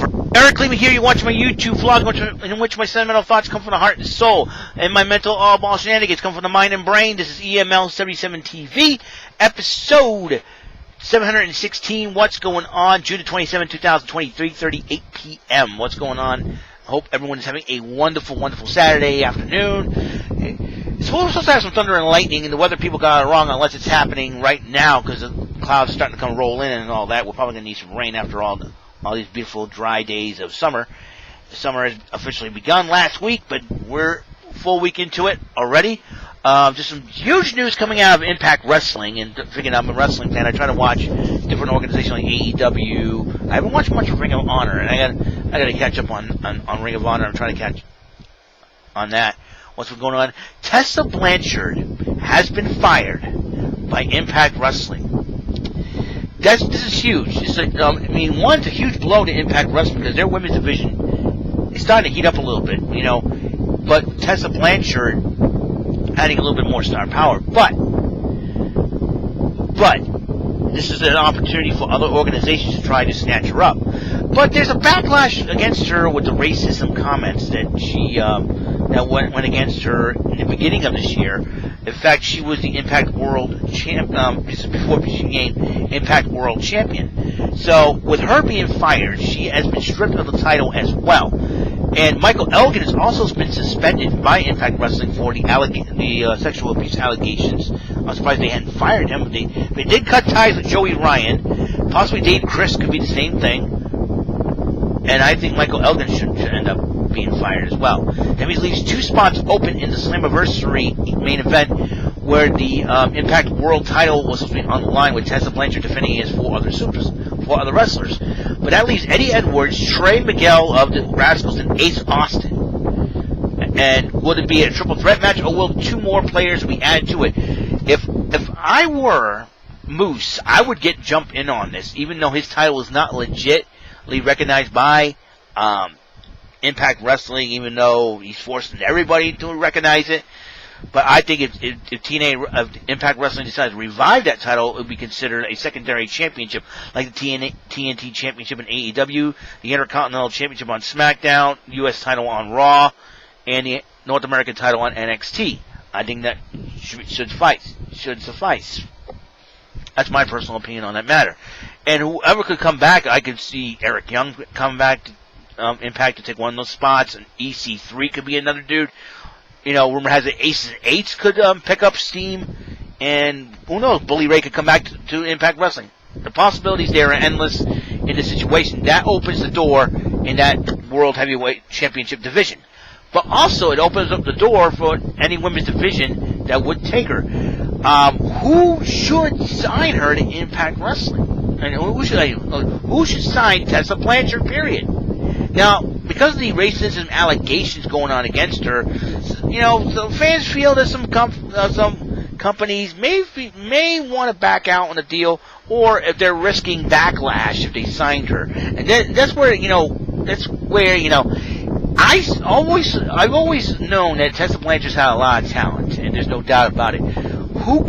over. Eric Lehman here. You watch my YouTube vlog in which my sentimental thoughts come from the heart and soul, and my mental all-ball shenanigans come from the mind and brain. This is EML77 TV, episode 716. What's going on? June 27, 2023, 38 p.m. What's going on? I hope everyone is having a wonderful, wonderful Saturday afternoon. It's supposed to have some thunder and lightning, and the weather people got it wrong unless it's happening right now because the clouds are starting to roll in and all that. We're probably going to need some rain after all these beautiful dry days of summer. The summer has officially begun last week, but we're full week into it already. Just some huge news coming out of Impact Wrestling, and figuring I'm a wrestling fan, I try to watch different organizations like AEW. I haven't watched much of Ring of Honor, and I got to catch up on Ring of Honor. I'm trying to catch on that. What's going on? Tessa Blanchard has been fired by Impact Wrestling. This is huge. It's like, one, it's a huge blow to Impact Wrestling because their women's division is starting to heat up a little bit, But Tessa Blanchard adding a little bit more star power. But this is an opportunity for other organizations to try to snatch her up. But there's a backlash against her with the racism comments that she that went against her in the beginning of this year. In fact, she was the Impact World Champ. This is before she became Impact World Champion. So with her being fired, she has been stripped of the title as well. And Michael Elgin has also been suspended by Impact Wrestling for the sexual abuse allegations. I'm surprised they hadn't fired him. They did cut ties with Joey Ryan. Possibly Dave Chris could be the same thing. And I think Michael Elgin should end up being fired as well. That means leaves two spots open in the Slammiversary main event where the Impact World title was supposed to be on the line with Tessa Blanchard defending against four other wrestlers. But that leaves Eddie Edwards, Trey Miguel of the Rascals, and Ace Austin. And will it be a triple threat match, or will two more players be added to it? If I were Moose, I would jump in on this, even though his title is not legitimately recognized by Impact Wrestling, even though he's forcing everybody to recognize it. But I think if Impact Wrestling decides to revive that title, it would be considered a secondary championship, like the TNT Championship in AEW, the Intercontinental Championship on SmackDown, U.S. title on Raw, and the North American title on NXT. I think that should suffice. That's my personal opinion on that matter. And whoever could come back, I could see Eric Young come back to Impact to take one of those spots, and EC3 could be another dude. Rumor has it Aces and Eights could pick up steam, and who knows, Bully Ray could come back to Impact Wrestling. The possibilities there are endless in this situation. That opens the door in that World Heavyweight Championship division. But also, it opens up the door for any women's division that would take her. Who should sign her to Impact Wrestling? And who should sign Tessa Blanchard, period? Now, because of the racism allegations going on against her, the fans feel that some companies may want to back out on the deal, or if they're risking backlash if they signed her. And that's where I've always known that Tessa Blanchard's had a lot of talent, and there's no doubt about it. Who would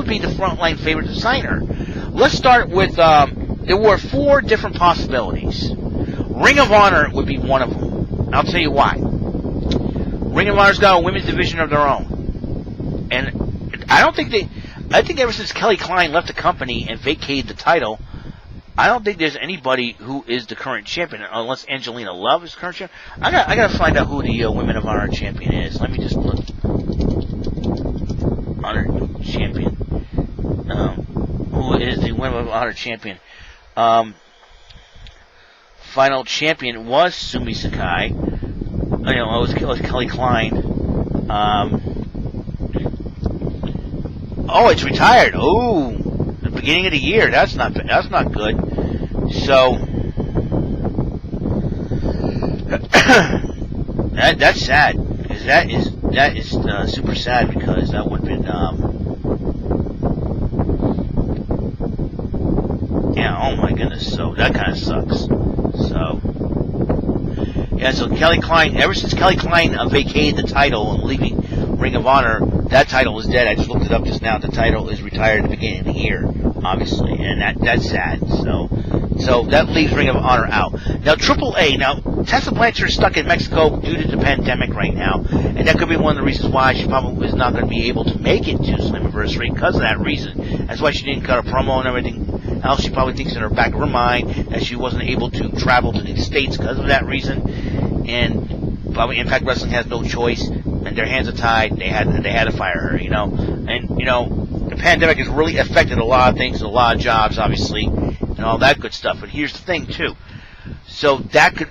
be the frontline favorite to sign her? Let's start with there were four different possibilities. Ring of Honor would be one of them. I'll tell you why. Ring of Honor's got a women's division of their own. And I think ever since Kelly Klein left the company and vacated the title, I don't think there's anybody who is the current champion, unless Angelina Love is the current champion. I gotta find out who the Women of Honor champion is. Let me just look. Honor champion. Who is the Women of Honor champion? Final champion was Sumi Sakai. It was Kelly Klein. It's retired. Oh, the beginning of the year. That's not good. So that's sad, because that is super sad, because that would have been oh my goodness. So that kind of sucks. So so Kelly Klein, ever since Kelly Klein vacated the title and leaving Ring of Honor, that title is dead. I just looked it up just now. The title is retired at the beginning of the year, obviously, and that's sad. So So that leaves Ring of Honor out. Now, AAA. Now, Tessa Blanchard is stuck in Mexico due to the pandemic right now, and that could be one of the reasons why she probably is not going to be able to make it to Slammiversary because of that reason. That's why she didn't cut a promo and everything else. She probably thinks in her back of her mind that she wasn't able to travel to the States because of that reason, and probably Impact Wrestling has no choice, and their hands are tied. They had to fire her, and the pandemic has really affected a lot of things, a lot of jobs, obviously, and all that good stuff. But here's the thing, too. So that could,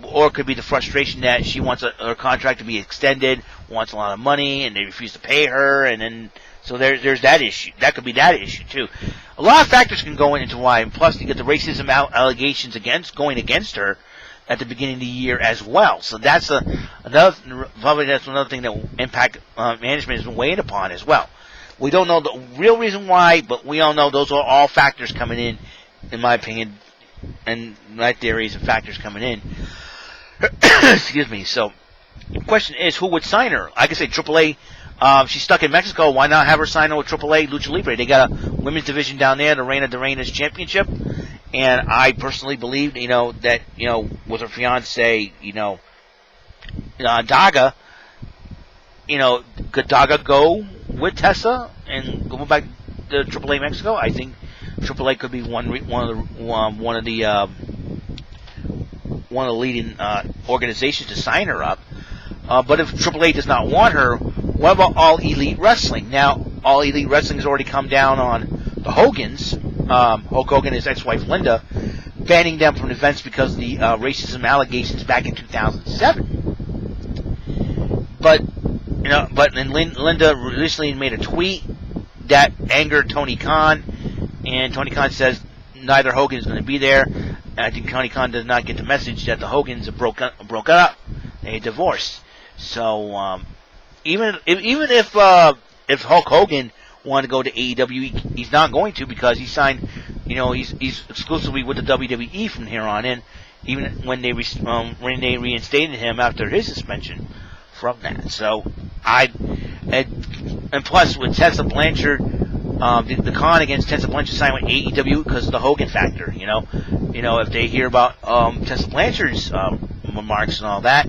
or it could be the frustration that she wants her contract to be extended, wants a lot of money, and they refuse to pay her, and then, so there's that issue. That could be that issue, too. A lot of factors can go into why, and plus you get the racism allegations going against her at the beginning of the year as well. So that's another thing that Impact Management has been weighing upon as well. We don't know the real reason why, but we all know those are all factors coming in my opinion, and my theories and factors coming in. Excuse me. So the question is, who would sign her? I could say AAA. She's stuck in Mexico. Why not have her sign her with AAA Lucha Libre? They got a women's division down there, the Reina de Reinas Championship. And I personally believe, that, with her fiance, Daga, could Daga go with Tessa and go back to AAA Mexico? I think AAA could be one of the leading organizations to sign her up. But if AAA does not want her, what about All Elite Wrestling? Now, All Elite Wrestling has already come down on the Hogans. Hulk Hogan and his ex-wife Linda, banning them from events because of the racism allegations back in 2007. But Linda recently made a tweet that angered Tony Khan, and Tony Khan says neither Hogan is going to be there. And I think Tony Khan does not get the message that the Hogans broke up, they divorced. So even if Hulk Hogan wanted to go to AEW, he's not going to because he signed, he's exclusively with the WWE from here on in, even when they reinstated him after his suspension from that. So and plus with Tessa Blanchard, the con against Tessa Blanchard signed with AEW because of the Hogan factor. If they hear about Tessa Blanchard's remarks and all that,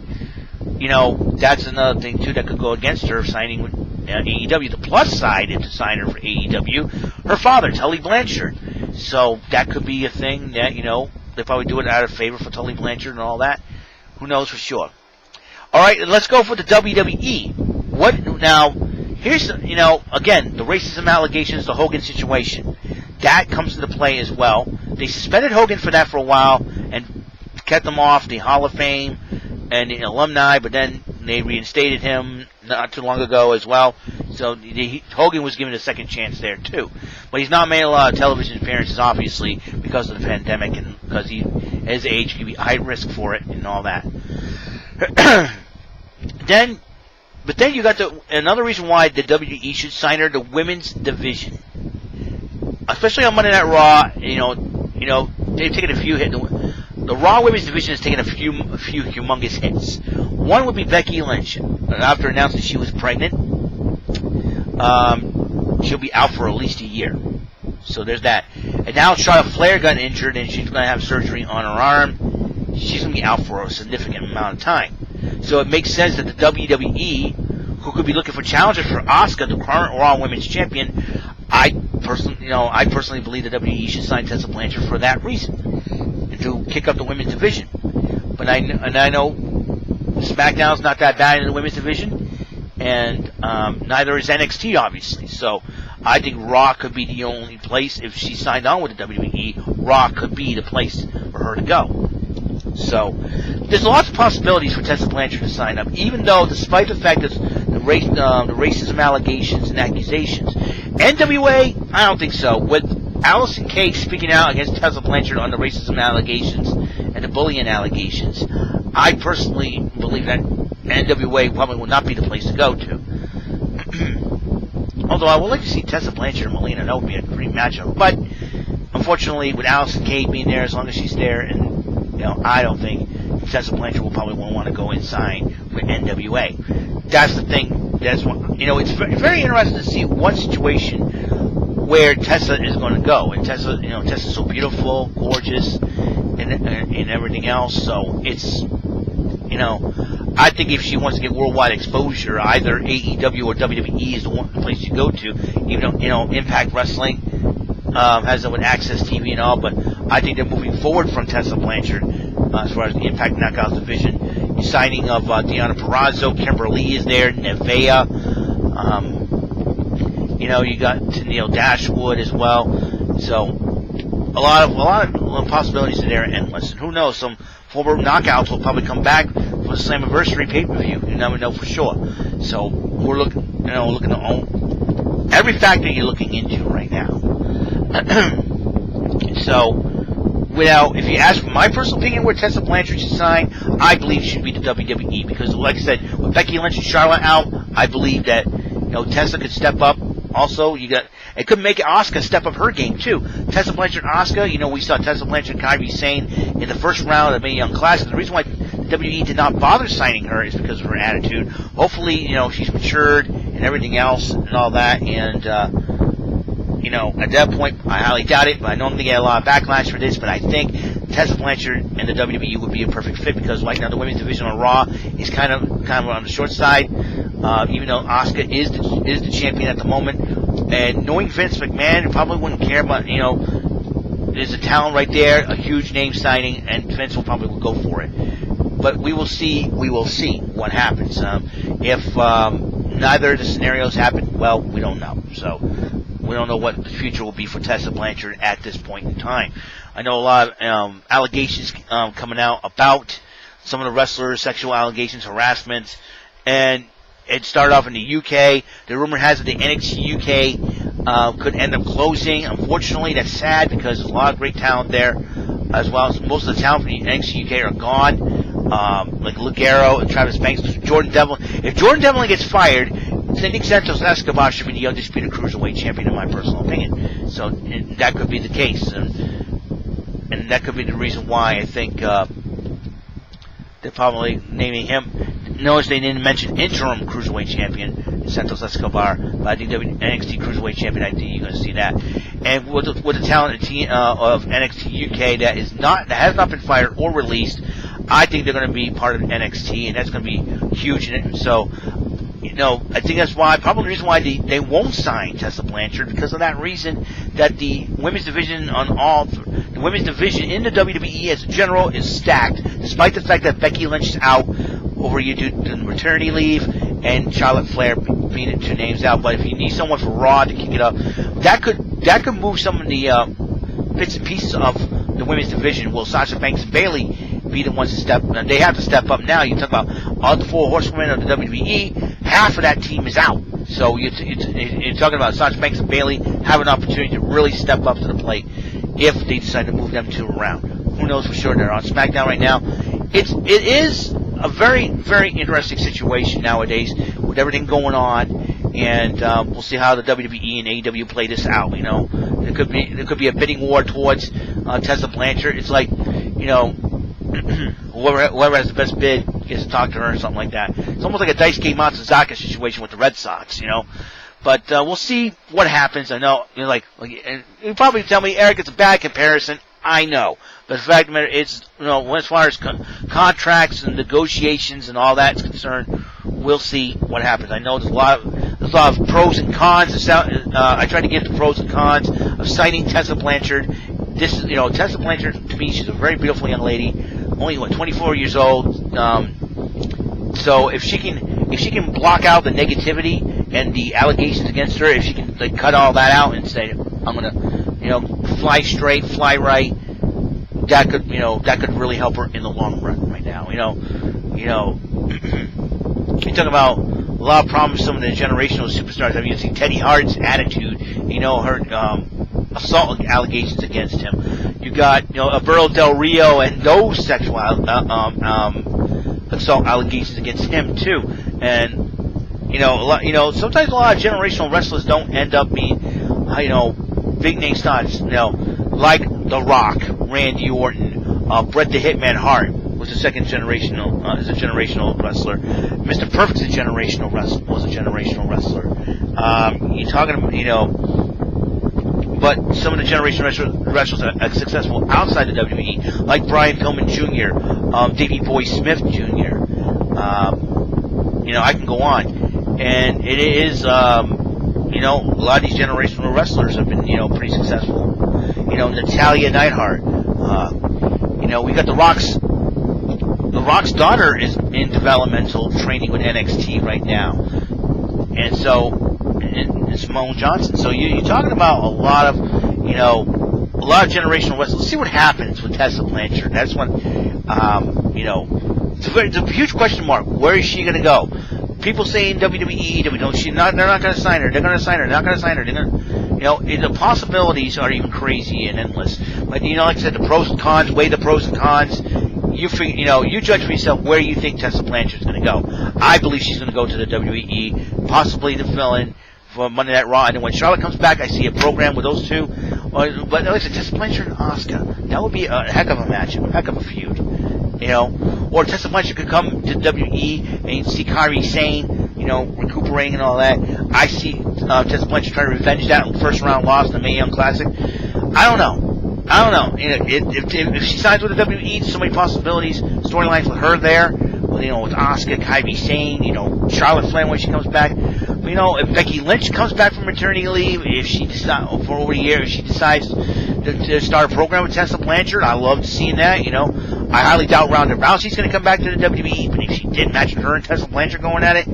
that's another thing too that could go against her signing with AEW. The plus side is to sign her for AEW, her father, Tully Blanchard. So that could be a thing that, they probably do it out of favor for Tully Blanchard and all that. Who knows for sure. Alright, let's go for the WWE. Here's, again, the racism allegations, the Hogan situation. That comes into play as well. They suspended Hogan for that for a while and kept him off the Hall of Fame and the alumni, but then they reinstated him not too long ago as well. So Hogan was given a second chance there too. But he's not made a lot of television appearances, obviously, because of the pandemic and because his age could be high risk for it and all that. But then you got another reason why the WWE should sign her, the women's division. Especially on Monday Night Raw, they've taken a few hits. The Raw Women's Division has taken a few humongous hits. One would be Becky Lynch. After announcing she was pregnant, she'll be out for at least a year. So there's that. And now Charlotte Flair got injured and she's going to have surgery on her arm. She's going to be out for a significant amount of time. So it makes sense that the WWE, who could be looking for challengers for Asuka, the current Raw Women's Champion, I personally believe the WWE should sign Tessa Blanchard for that reason, and to kick up the women's division. But I know SmackDown's not that bad in the women's division, and neither is NXT, obviously. So I think Raw could be the only place, if she signed on with the WWE, Raw could be the place for her to go. So there's lots of possibilities for Tessa Blanchard to sign up, even though, despite the fact that the racism allegations and accusations, NWA, I don't think so. With Allison Kay speaking out against Tessa Blanchard on the racism allegations and the bullying allegations, I personally believe that NWA probably will not be the place to go to. Although I would like to see Tessa Blanchard and Melina. That would be a great matchup. But unfortunately, with Allison Kay being there, as long as she's there, and I don't think Tessa Blanchard will probably want to go and sign with NWA. That's the thing. That's what, it's very interesting to see what situation where Tessa is going to go. And Tessa, Tessa's so beautiful, gorgeous, and everything else. So it's, I think if she wants to get worldwide exposure, either AEW or WWE is the one place you go to. Even though, Impact Wrestling has it with Access TV and all, but I think they're moving forward from Tessa Blanchard as far as the Impact Knockouts division. The signing of Deonna Purrazzo, Kimberly is there, Nevaeh. You got Tennille Dashwood as well. So a lot of possibilities in there are endless. And who knows? Some former knockouts will probably come back for the Slammiversary pay-per-view. You never know for sure. So we're looking at every factor you're looking into right now. So, if you ask for my personal opinion where Tessa Blanchard should sign, I believe it should be the WWE, because, like I said, with Becky Lynch and Charlotte out, I believe that Tessa could step up. Also, it could make Asuka step up her game too. Tessa Blanchard and Asuka, we saw Tessa Blanchard and Kairi Sane in the first round of the Mae Young Classic. The reason why the WWE did not bother signing her is because of her attitude. Hopefully, she's matured and everything else and all that, and at that point, I highly doubt it, but I know I'm going to get a lot of backlash for this, but I think Tessa Blanchard and the WWE would be a perfect fit, because right now the women's division on Raw is kind of on the short side, even though Asuka is the champion at the moment. And knowing Vince McMahon, probably wouldn't care about, there's a talent right there, a huge name signing, and Vince will probably go for it. But we will see what happens. If neither of the scenarios happen, well, we don't know. So we don't know what the future will be for Tessa Blanchard at this point in time. I know a lot of allegations coming out about some of the wrestlers, sexual allegations, harassment, and it started off in the UK. The rumor has it the NXT UK could end up closing. Unfortunately, that's sad, because there's a lot of great talent there, as well as most of the talent from the NXT UK are gone. Like Ligero and Travis Banks, Jordan Devlin. If Jordan Devlin gets fired, I think Santos Escobar should be the undisputed cruiserweight champion, in my personal opinion. So that could be the case, and that could be the reason why I think they're probably naming him. Notice they didn't mention interim cruiserweight champion Santos Escobar, but I think NXT cruiserweight champion. I think you're going to see that. And with the talented team of NXT UK that has not been fired or released, I think they're going to be part of NXT, and that's going to be huge. So, I think that's probably the reason why they won't sign Tessa Blanchard, because of that reason, that the women's division the women's division in the WWE as a general is stacked, despite the fact that Becky Lynch is out over due to maternity leave, and Charlotte Flair being 2 names out. But if you need someone for Raw to kick it up, that could move some of the bits and pieces of the women's division. Will Sasha Banks and Bayley be the ones to step? They have to step up now. You talk about all the 4 horsewomen of the WWE. Half of that team is out. So you're talking about Sasha Banks and Bayley have an opportunity to really step up to the plate if they decide to move them 2 around. Who knows for sure? They're on SmackDown right now. It is a very, very interesting situation nowadays with everything going on, and we'll see how the WWE and AEW play this out. There could be a bidding war towards Tessa Blanchard. It's like, whoever has the best bid gets to talk to her or something like that. It's almost like a Daisuke Matsuzaka situation with the Red Sox, But we'll see what happens. I know, you probably tell me, Eric, it's a bad comparison. I know. But the fact of the matter is, as far as contracts and negotiations and all that's concerned, we'll see what happens. I know there's a lot of pros and cons. I try to give the pros and cons of signing Tessa Blanchard. Tessa Blanchard, to me, she's a very beautiful young lady, only 24 years old. So if she can block out the negativity and the allegations against her, if she can cut all that out and say, I'm gonna fly straight, fly right, that could really help her in the long run right now. You talk about a lot of problems with some of the generational superstars. I mean, you see Teddy Hart's attitude, her assault allegations against him. You got, Alberto Del Rio and those sexual assault allegations against him too. And sometimes a lot of generational wrestlers don't end up being, big name stars. Like The Rock, Randy Orton, Bret the Hitman Hart was a generational wrestler. Mr. Perfect's a generational wrestler. You're talking about, but some of the generation wrestlers are successful outside the WWE, like Brian Pillman Jr., Davey Boy Smith Jr. I can go on, and it is, a lot of these generational wrestlers have been, pretty successful. Natalya Neidhart. We got The Rock's daughter is in developmental training with NXT right now, and so and Simone Johnson. So you're talking about a lot of generational wrestlers. Let's see what happens with Tessa Blanchard. That's when it's a huge question mark. Where is she going to go? People saying WWE, they're not going to sign her. They're going to sign her. They're not going to sign her. They're going to, the possibilities are even crazy and endless. But like I said, the pros and cons. Weigh the pros and cons. You figure, you judge for yourself where you think Tessa Blanchard is going to go. I believe she's going to go to the WWE, possibly to fill in for Monday Night Raw. And then when Charlotte comes back, I see a program with those two. But like I said, Tessa Blanchard and Asuka, that would be a heck of a match, a heck of a feud. Or Tessa Blanchard could come to WWE and see Kairi Sane, recuperating and all that. I see Tessa Blanchard trying to revenge that first round loss in the Mae Young Classic. I don't know. If she signs with the WWE, there's so many possibilities, storylines with her there, with Asuka, Kairi Sane, Charlotte Flair when she comes back. If Becky Lynch comes back from maternity leave, if she decides for over a year, if she decides to start a program with Tessa Blanchard, I love seeing that. I highly doubt Ronda Rousey's going to come back to the WWE, but if she did, imagine her and Tessa Blanchard going at it.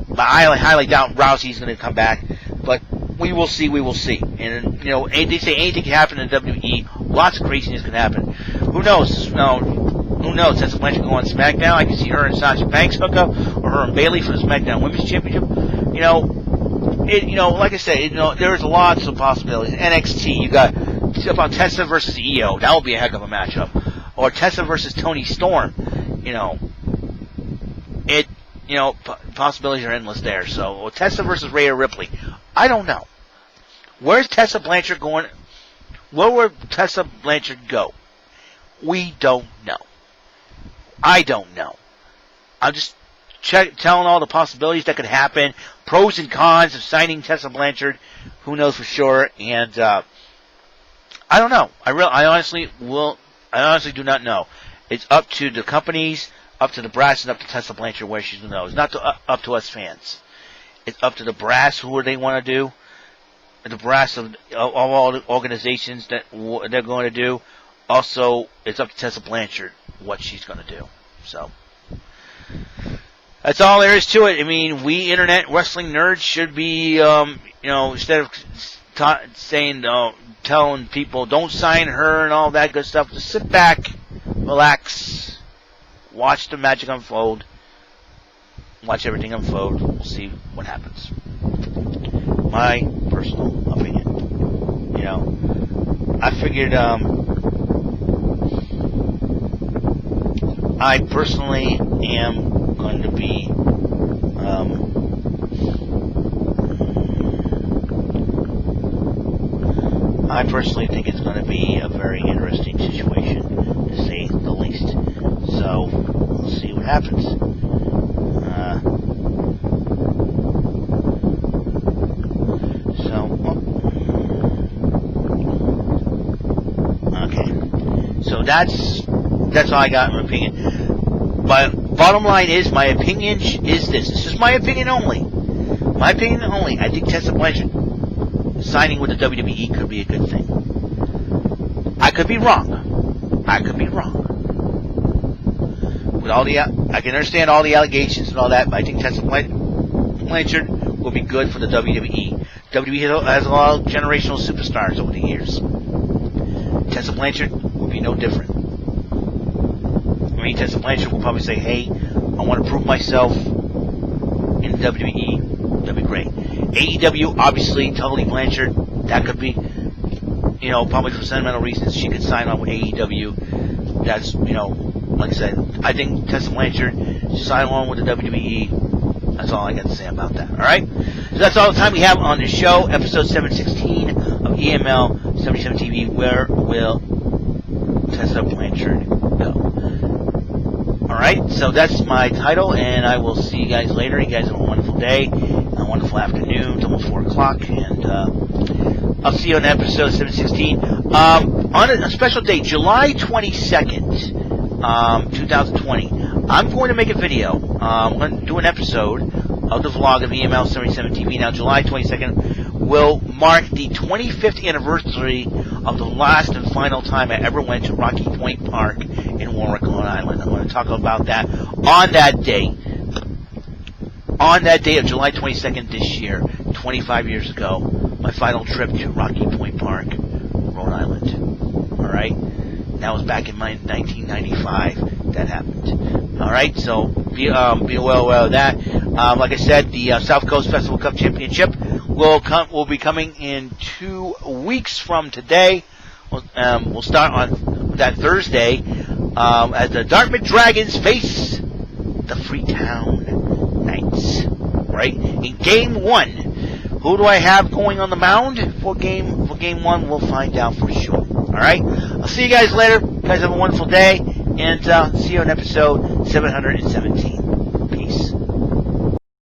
But I highly doubt Rousey's going to come back. But we will see. And they say anything can happen in the WWE. Lots of craziness can happen. Who knows? Who knows? Tessa Blanchard go on SmackDown. I can see her and Sasha Banks hook up, or her and Bayley for the SmackDown Women's Championship. Like I said, there's lots of possibilities. NXT, you got about Tessa versus Io. That would be a heck of a matchup. Or Tessa versus Toni Storm. Possibilities are endless there. So, Tessa versus Rhea Ripley. I don't know. Where's Tessa Blanchard going? Where would Tessa Blanchard go? We don't know. I don't know. I'm just telling all the possibilities that could happen, pros and cons of signing Tessa Blanchard. Who knows for sure? And I don't know. I honestly do not know. It's up to the companies, up to the brass, and up to Tessa Blanchard where she's going to go. It's not up to us fans. It's up to the brass who they want to do, the brass of all the organizations that they're going to do. Also, it's up to Tessa Blanchard what she's going to do. So that's all there is to it. I mean, we internet wrestling nerds should be, instead of telling people don't sign her and all that good stuff, just sit back, relax, watch the magic unfold, watch everything unfold. We'll see what happens. My personal opinion. I figured, I personally am going to be, I personally think it's going to be a very interesting situation, to say the least. So, we'll see what happens. Okay. So that's all I got in my opinion. But bottom line is, my opinion is this. This is my opinion only. My opinion only. I think Tessa Blanchard signing with the WWE could be a good thing. I could be wrong. With all the, I can understand all the allegations and all that, but I think Tessa Blanchard will be good for the WWE. WWE has a lot of generational superstars over the years. Tessa Blanchard will be no different. Tessa Blanchard will probably say, hey, I want to prove myself in the WWE. That'd be great. AEW, obviously, Tully Blanchard, that could be, probably for sentimental reasons, she could sign on with AEW. That's, like I said, I think Tessa Blanchard should sign on with the WWE. That's all I got to say about that. All right? So that's all the time we have on the show, episode 716 of EML77 TV. Where will Tessa Blanchard go? Alright, so that's my title, and I will see you guys later. You guys have a wonderful day, a wonderful afternoon. It's almost 4 o'clock, and I'll see you on episode 716. On a special day, July 22nd, 2020, I'm going to make a video. I'm going to do an episode of the vlog of EML77 TV. Now, July 22nd will mark the 25th anniversary of the last and final time I ever went to Rocky Point Park in Warwick, Long Island. I'm going to talk about that on that day. On that day of July 22nd this year, 25 years ago, my final trip to Rocky Point Park, Rhode Island. Alright? That was back in 1995 that happened. Alright, so be well aware of that. Like I said, the South Coast Festival Cup Championship will be coming in 2 weeks from today. We'll start on that Thursday as the Dartmouth Dragons face the Freetown Knights. Right? In Game 1, who do I have going on the mound for Game 1? We'll find out for sure. Alright? I'll see you guys later. You guys have a wonderful day. And see you on episode 717. Peace.